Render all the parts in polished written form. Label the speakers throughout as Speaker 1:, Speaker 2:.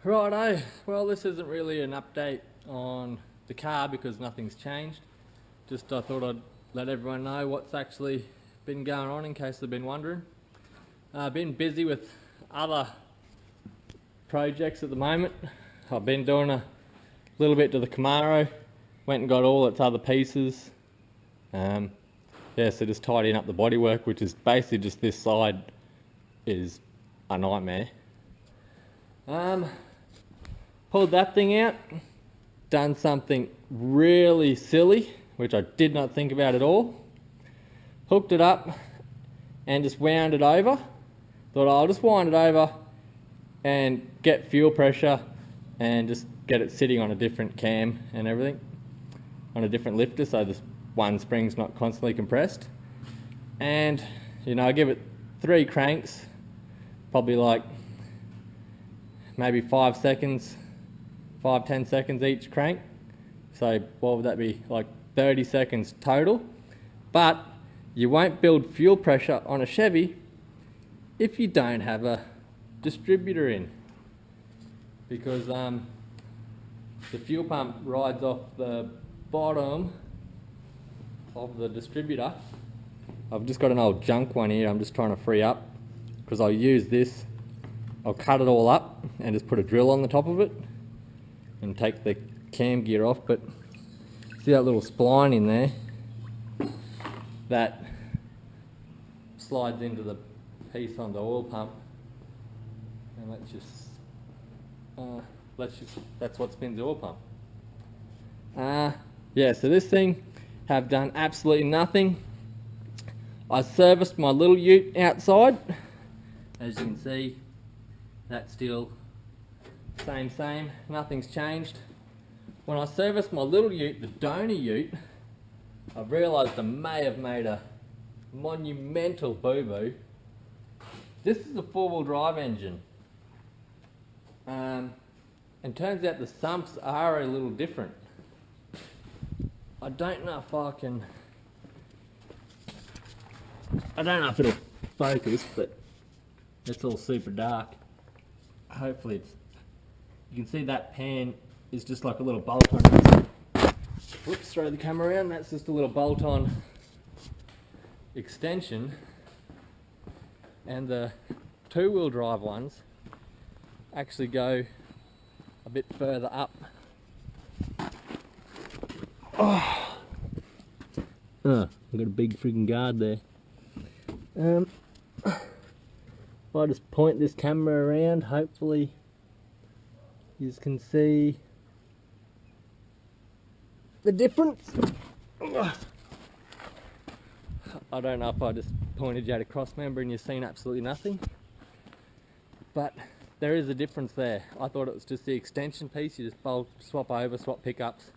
Speaker 1: Righto, well this isn't really an update on the car because nothing's changed. Just I thought I'd let everyone know what's actually been going on in case they've been wondering. I've been busy with other projects at the moment. I've been doing a little bit to the Camaro, went and got all its other pieces. So just tidying up the bodywork, which is basically just this side is a nightmare. Pulled that thing out, done something really silly, which I did not think about at all. Hooked it up and just wound it over. Thought I'll just wind it over and get fuel pressure and just get it sitting on a different cam and everything, on a different lifter, so this one spring's not constantly compressed. And I give it 3 cranks, probably like maybe 5 seconds, 5-10 seconds each crank. So what would that be, like 30 seconds total? But you won't build fuel pressure on a Chevy if you don't have a distributor in, because the fuel pump rides off the bottom of the distributor. I've just got an old junk one here I'm just trying to free up, because I'll use this, I'll cut it all up and just put a drill on the top of it and take the cam gear off. But see that little spline in there that slides into the piece on the oil pump, and that's what spins the oil pump. So this thing have done absolutely nothing. I serviced my little ute outside. As you can see, that's still same, nothing's changed. When I serviced my little ute, the donor ute, I realised I may have made a monumental boo-boo. This is a 4-wheel drive engine. And turns out the sumps are a little different. I don't know if it'll focus, but it's all super dark. Hopefully you can see that pan is just like a little bolt-on. Whoops, throw the camera around. That's just a little bolt-on extension. And the 2-wheel drive ones actually go a bit further up. I've got a big friggin' guard there. I'll just point this camera around, hopefully you can see the difference. I don't know if I just pointed you at a cross member and you've seen absolutely nothing, but there is a difference there. I thought it was just the extension piece, you just swap over, swap pickups,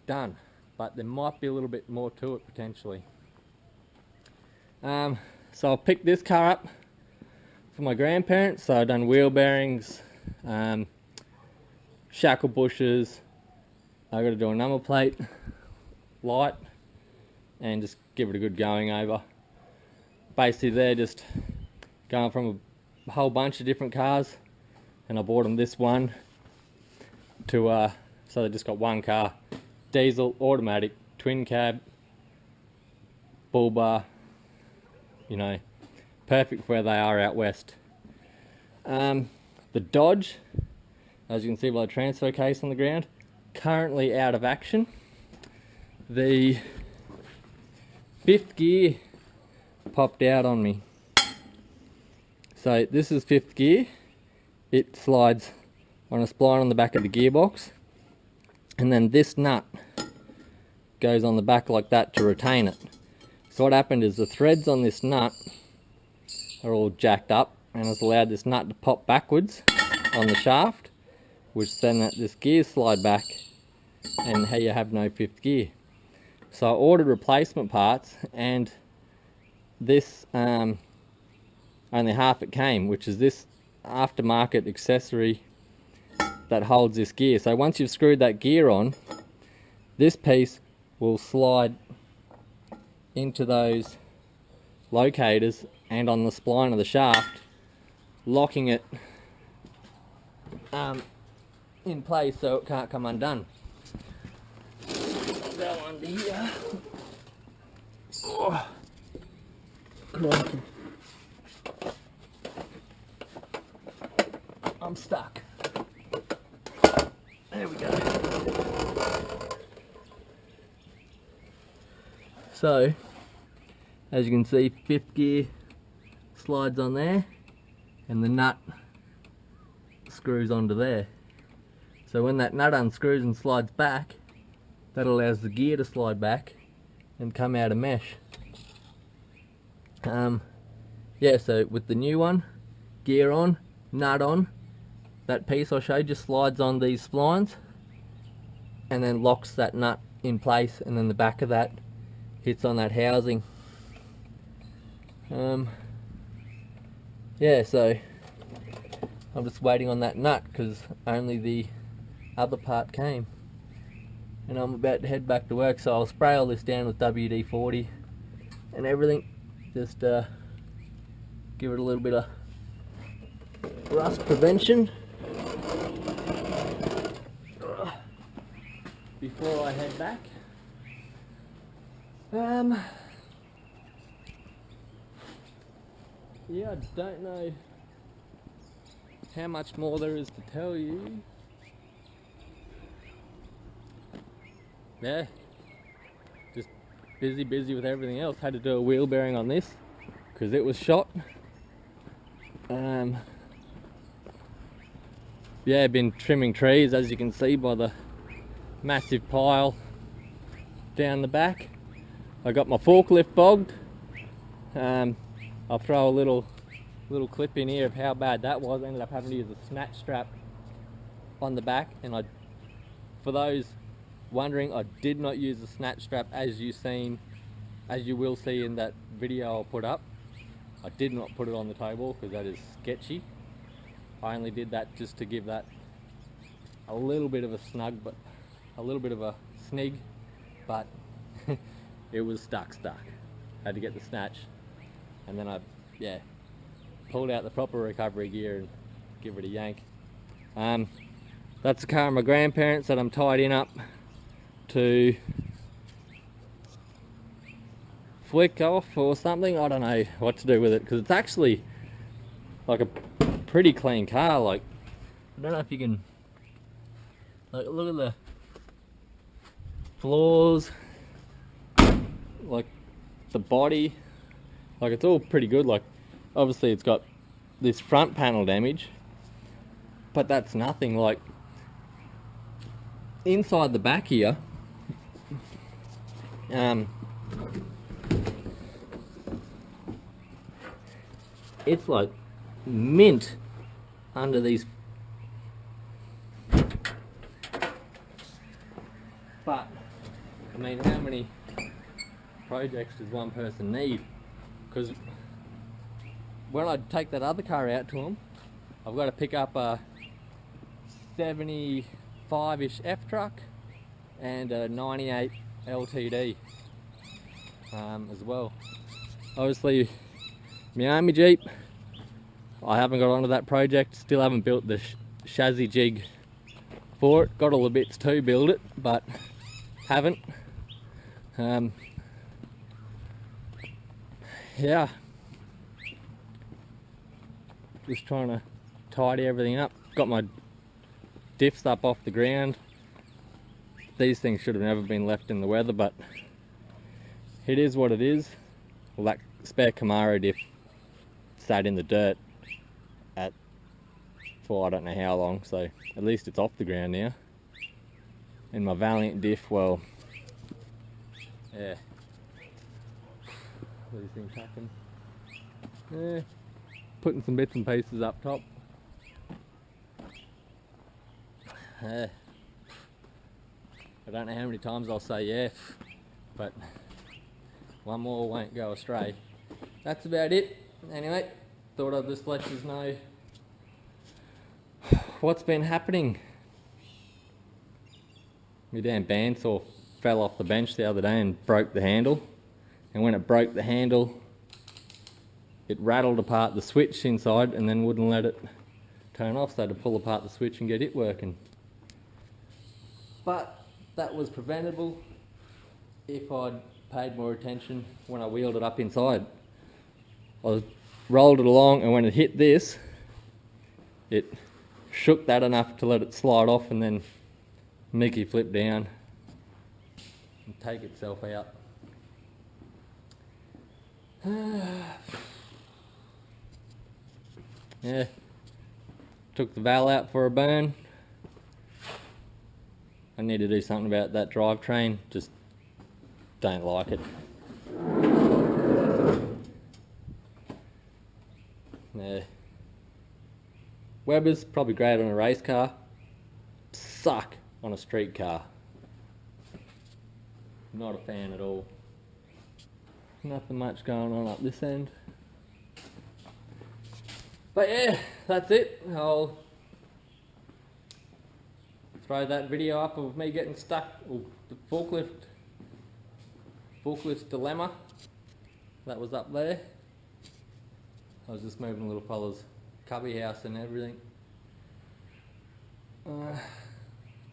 Speaker 1: done. But there might be a little bit more to it potentially. So I picked this car up for my grandparents, so I've done wheel bearings, shackle bushes. I've got to do a number plate, light, and just give it a good going over. Basically they're just going from a whole bunch of different cars, and I bought them this one to so they just got one car, diesel, automatic, twin cab, bull bar, perfect where they are out west. The Dodge, as you can see by the transfer case on the ground, currently out of action. The 5th gear popped out on me. So this is 5th gear. It slides on a spline on the back of the gearbox, and then this nut goes on the back like that to retain it. So what happened is the threads on this nut are all jacked up, and it's allowed this nut to pop backwards on the shaft, which then this gear slide back, and here you have no 5th gear. So I ordered replacement parts, and this only half it came, which is this aftermarket accessory that holds this gear. So once you've screwed that gear on, this piece will slide into those locators and on the spline of the shaft, locking it in place so it can't come undone. Go under here. Oh. I'm stuck. There we go. So, as you can see, 5th gear slides on there, and the nut screws onto there. So when that nut unscrews and slides back, that allows the gear to slide back and come out of mesh. Yeah, so with the new one, gear on, nut on, that piece I showed just slides on these splines and then locks that nut in place, and then the back of that hits on that housing. Yeah, so I'm just waiting on that nut because only the other part came, and I'm about to head back to work, so I'll spray all this down with WD-40 and everything, just give it a little bit of rust prevention before I head back. Yeah, I don't know how much more there is to tell you. Yeah, just busy with everything else. Had to do a wheel bearing on this because it was shot. Yeah, been trimming trees, as you can see by the massive pile down the back. I got my forklift bogged. I'll throw a little clip in here of how bad that was. I ended up having to use a snatch strap on the back, and for those wondering, I did not use a snatch strap as you will see in that video I'll put up. I did not put it on the table because that is sketchy. I only did that just to give that a little bit of a snig, but it was stuck. Had to get the snatch, and then I pulled out the proper recovery gear and give it a yank. That's the car of my grandparents that I'm tidying up to flick off or something. I don't know what to do with it because it's actually like a pretty clean car. Like, I don't know if you can, like, look at the floors, like the body, like it's all pretty good. Like, obviously it's got this front panel damage, but that's nothing. Like, inside the back here, it's like mint under these, but I mean, how many projects does one person need? Because when I take that other car out to them, I've got to pick up a 75-ish F-Truck and a 98 LTD as well. Obviously, my Army Jeep, I haven't got onto that project. Still haven't built the chassis jig for it. Got all the bits to build it, but haven't. Yeah, just trying to tidy everything up. Got my diffs up off the ground. These things should have never been left in the weather, but it is what it is. Well, that spare Camaro diff sat in the dirt for I don't know how long, so at least it's off the ground now. And my Valiant diff, well, yeah, these things happen. Yeah, putting some bits and pieces up top. I don't know how many times I'll say yeah, but one more won't go astray. That's about it. Anyway, thought I'd just let you know what's been happening. My damn bandsaw fell off the bench the other day and broke the handle. And when it broke the handle, it rattled apart the switch inside and then wouldn't let it turn off, so to pull apart the switch and get it working. But that was preventable if I'd paid more attention when I wheeled it up inside. I rolled it along, and when it hit this, it shook that enough to let it slide off and then Mickey flip down and take itself out. Yeah, took the valve out for a burn. I need to do something about that drivetrain, just don't like it. Yeah. Weber's probably great on a race car, suck on a street car. Not a fan at all. Nothing much going on up this end. But yeah, that's it. I'll throw that video up of me getting stuck, the forklift dilemma that was up there. I was just moving little fella's cubby house and everything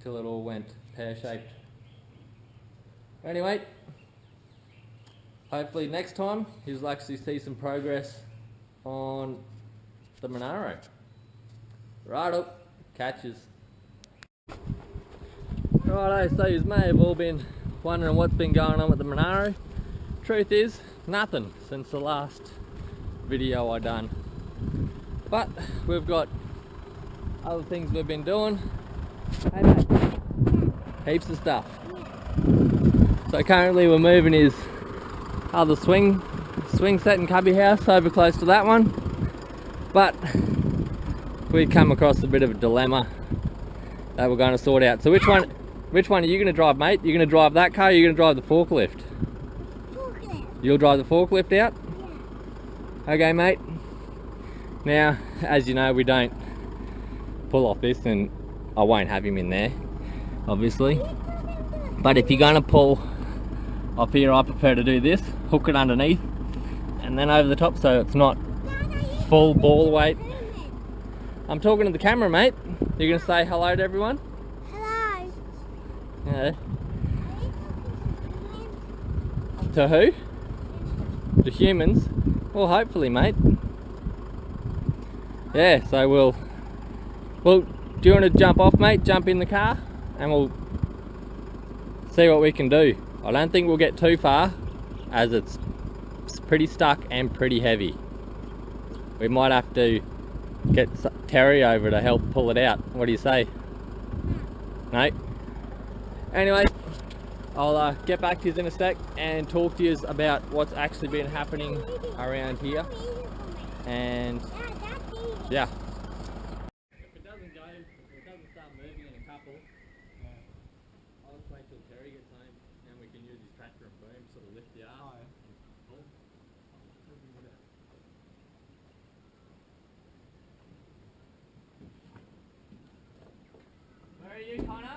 Speaker 1: till it all went pear-shaped. Anyway, hopefully next time you'll actually see some progress on the Monaro. Righto, catches. Righto, so you may have all been wondering what's been going on with the Monaro. Truth is, nothing since the last video I done. But we've got other things we've been doing. Hey mate, heaps of stuff. So currently we're moving his other swing set and cubby house over close to that one. But we've come across a bit of a dilemma that we're going to sort out. So which one are you going to drive, mate? You're going to drive that car or you're going to drive the forklift?
Speaker 2: Forklift.
Speaker 1: You'll drive the forklift out?
Speaker 2: Yeah.
Speaker 1: Okay, mate. Now, as you know, we don't pull off this, and I won't have him in there, obviously. But if you're going to pull off here, I prefer to do this. Hook it underneath and then over the top so it's not full ball weight. I'm talking to the camera, mate. You're going to say hello to everyone?
Speaker 2: Hello.
Speaker 1: Yeah. To who? The humans? Well, hopefully, mate. Yeah, so well, do you want to jump off, mate? Jump in the car and we'll see what we can do. I don't think we'll get too far as it's pretty stuck and pretty heavy. We might have to get Terry over to help pull it out. What do you say? No? Anyway, I'll get back to you in a sec and talk to you about what's actually been happening around here. And yeah. If it doesn't go, if it doesn't start moving in a couple, I'll just wait till Terry gets home and we can use his tractor and boom, sort of lift the arm. Where are you, Connor?